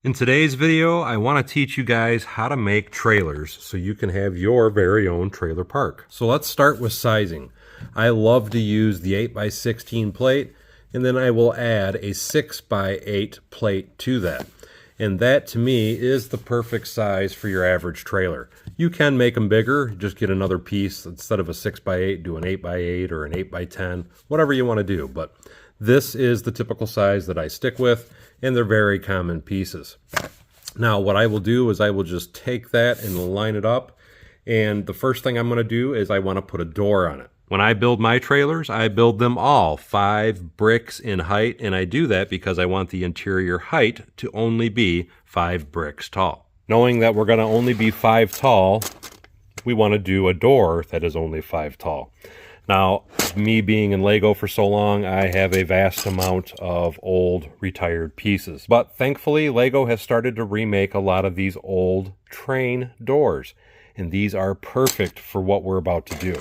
In today's video, I want to teach you guys how to make trailers so you can have your very own trailer park. So let's start with sizing. I love to use the 8x16 plate, and then I will add a 6x8 plate to that. And that to me is the perfect size for your average trailer. You can make them bigger, just get another piece. Instead of a 6x8, do an 8x8 or an 8x10, whatever you want to do. But this is the typical size that I stick with, and they're very common pieces. Now what I will do is I will just take that and line it up, and the first thing I'm going to do is I want to put a door on it. When I build my trailers, I build them all 5 bricks in height, and I do that because I want the interior height to only be 5 bricks tall. Knowing that we're going to only be 5 tall, we want to do a door that is only 5 tall. Now, me being in Lego for so long, I have a vast amount of old retired pieces. But thankfully, Lego has started to remake a lot of these old train doors, and these are perfect for what we're about to do.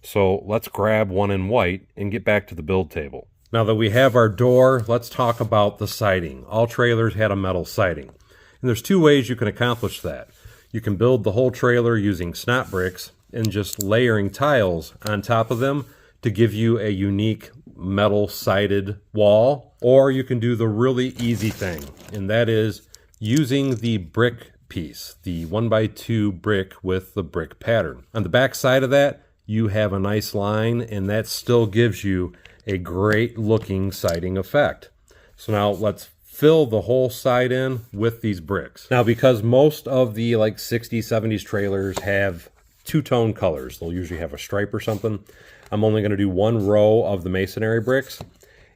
So let's grab one in white and get back to the build table. Now that we have our door, let's talk about the siding. All trailers had a metal siding. And there's 2 ways you can accomplish that. You can build the whole trailer using snot bricks and just layering tiles on top of them to give you a unique metal sided wall. Or you can do the really easy thing, and that is using the brick piece, the 1x2 brick with the brick pattern. On the back side of that, you have a nice line, and that still gives you a great looking siding effect. So now let's fill the whole side in with these bricks. Now, because most of the 60s, 70s trailers have 2-tone colors, they'll usually have a stripe or something, I'm only going to do 1 row of the masonry bricks,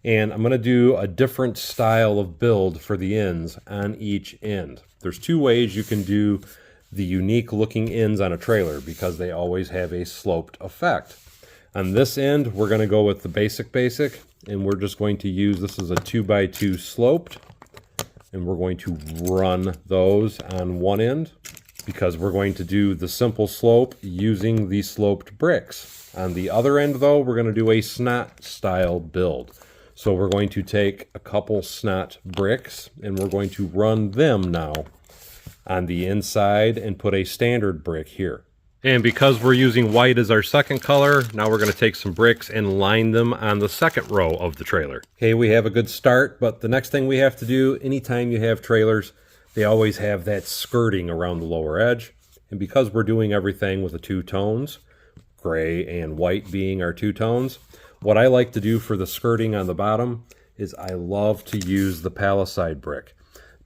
and I'm going to do a different style of build for the ends on each end. There's 2 ways you can do the unique looking ends on a trailer because they always have a sloped effect. On this end, we're going to go with the basic, and we're just going to use, this is a 2x2 sloped, and we're going to run those on one end because we're going to do the simple slope using the sloped bricks. On the other end though, we're going to do a snot style build. So we're going to take a couple snot bricks and we're going to run them now on the inside and put a standard brick here. And because we're using white as our second color, now we're going to take some bricks and line them on the second row of the trailer. Okay, we have a good start, but the next thing we have to do, anytime you have trailers, they always have that skirting around the lower edge. And because we're doing everything with the 2 tones, gray and white being our 2 tones, what I like to do for the skirting on the bottom is I love to use the palisade brick.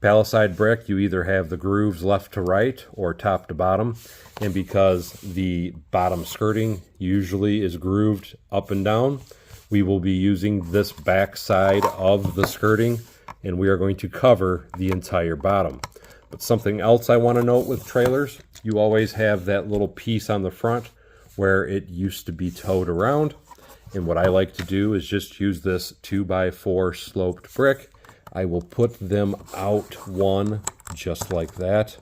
Palisade brick, you either have the grooves left to right or top to bottom, and because the bottom skirting usually is grooved up and down, we will be using this back side of the skirting, and we are going to cover the entire bottom. But something else I want to note with trailers, you always have that little piece on the front where it used to be towed around, and what I like to do is just use this 2x4 sloped brick. I will put them out one just like that.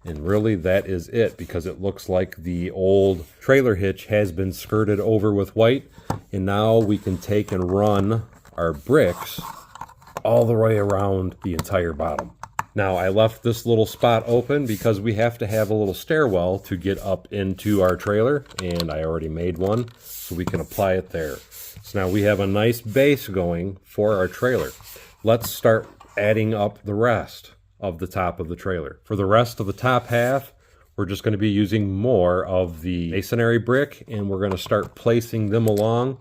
And really that is it, because it looks like the old trailer hitch has been skirted over with white. And now we can take and run our bricks all the way around the entire bottom. Now I left this little spot open because we have to have a little stairwell to get up into our trailer. And I already made one, so we can apply it there. So now we have a nice base going for our trailer. Let's start adding up the rest of the top of the trailer. For the rest of the top half, we're just going to be using more of the masonry brick, and we're going to start placing them along.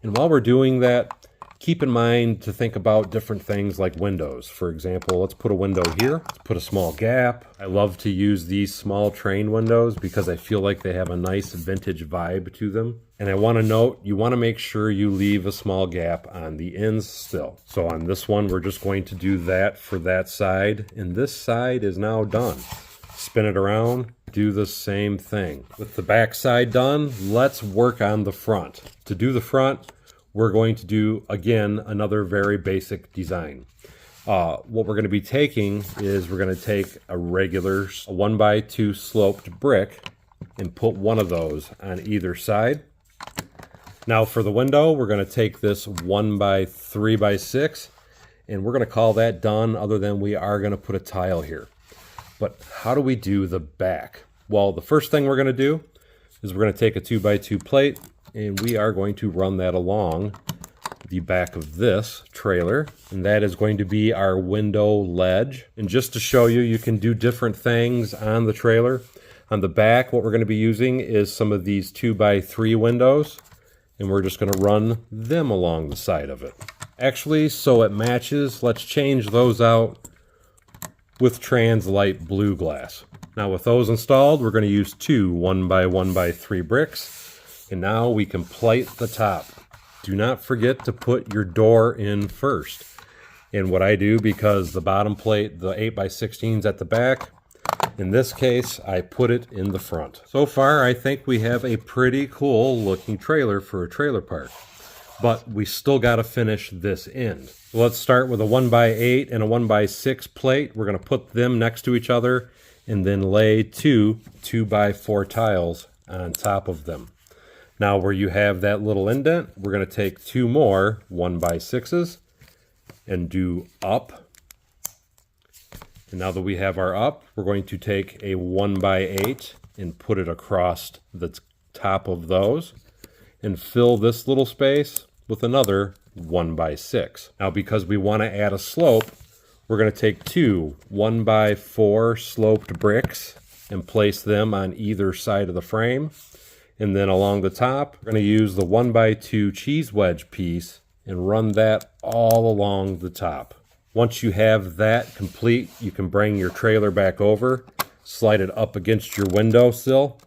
And while we're doing that, keep in mind to think about different things like windows. For example, let's put a window here. Let's put a small gap. I love to use these small train windows because I feel like they have a nice vintage vibe to them. And I want to note, you want to make sure you leave a small gap on the ends still. So on this one, we're just going to do that for that side. And this side is now done. Spin it around, do the same thing. With the back side done, let's work on the front. To do the front, we're going to do, again, another very basic design. What we're going to be taking is we're going to take a regular 1x2 sloped brick and put one of those on either side. Now for the window, we're going to take this 1x3x6 and we're going to call that done, other than we are going to put a tile here. But how do we do the back? Well, the first thing we're going to do is we're going to take a 2x2 plate, and we are going to run that along the back of this trailer, and that is going to be our window ledge. And just to show you, you can do different things on the trailer. On the back, what we're going to be using is some of these 2x3 windows, and we're just going to run them along the side of it. Actually, so it matches, let's change those out with trans light blue glass. Now with those installed, we're going to use two 1x1x3 bricks, and now we can plate the top. Do not forget to put your door in first. And what I do, because the bottom plate, the 8x16 is at the back, in this case, I put it in the front. So far, I think we have a pretty cool looking trailer for a trailer park. But we still got to finish this end. Let's start with a 1x8 and a 1x6 plate. We're going to put them next to each other and then lay two 2x4 tiles on top of them. Now where you have that little indent, we're going to take two more 1x6s and do up. And now that we have our up, we're going to take a 1x8 and put it across the top of those and fill this little space with another 1x6. Now because we want to add a slope, we're going to take two 1x4 sloped bricks and place them on either side of the frame. And then along the top, we're going to use the 1x2 cheese wedge piece and run that all along the top. Once you have that complete, you can bring your trailer back over, slide it up against your windowsill,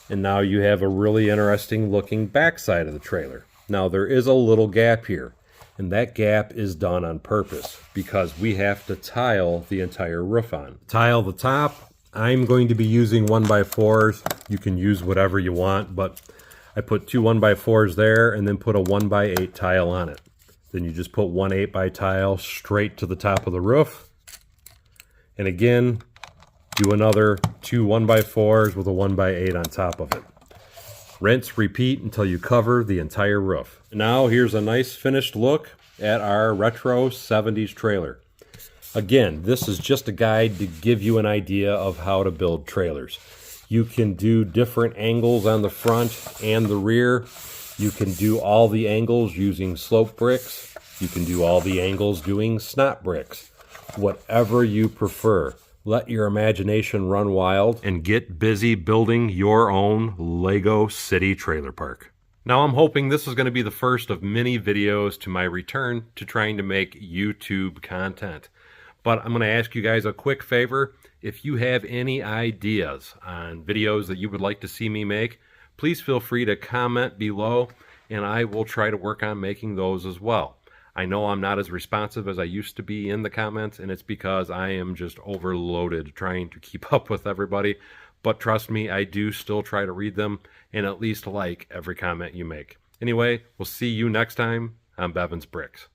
and now you have a really interesting looking backside of the trailer. Now there is a little gap here, and that gap is done on purpose because we have to tile the entire roof on. Tile the top. I'm going to be using 1x4s. You can use whatever you want, but I put two 1x4s there and then put a 1x8 tile on it. Then you just put one 8x tile straight to the top of the roof. And again, do another two 1x4s with a 1x8 on top of it. Rinse, repeat until you cover the entire roof. Now here's a nice finished look at our retro 70s trailer. Again, this is just a guide to give you an idea of how to build trailers. You can do different angles on the front and the rear. You can do all the angles using slope bricks. You can do all the angles doing snot bricks. Whatever you prefer. Let your imagination run wild and get busy building your own Lego City trailer park. Now I'm hoping this is going to be the first of many videos to my return to trying to make YouTube content. But I'm going to ask you guys a quick favor. If you have any ideas on videos that you would like to see me make, please feel free to comment below, and I will try to work on making those as well. I know I'm not as responsive as I used to be in the comments, and it's because I am just overloaded trying to keep up with everybody. But trust me, I do still try to read them and at least like every comment you make. Anyway, we'll see you next time on Bevins Bricks.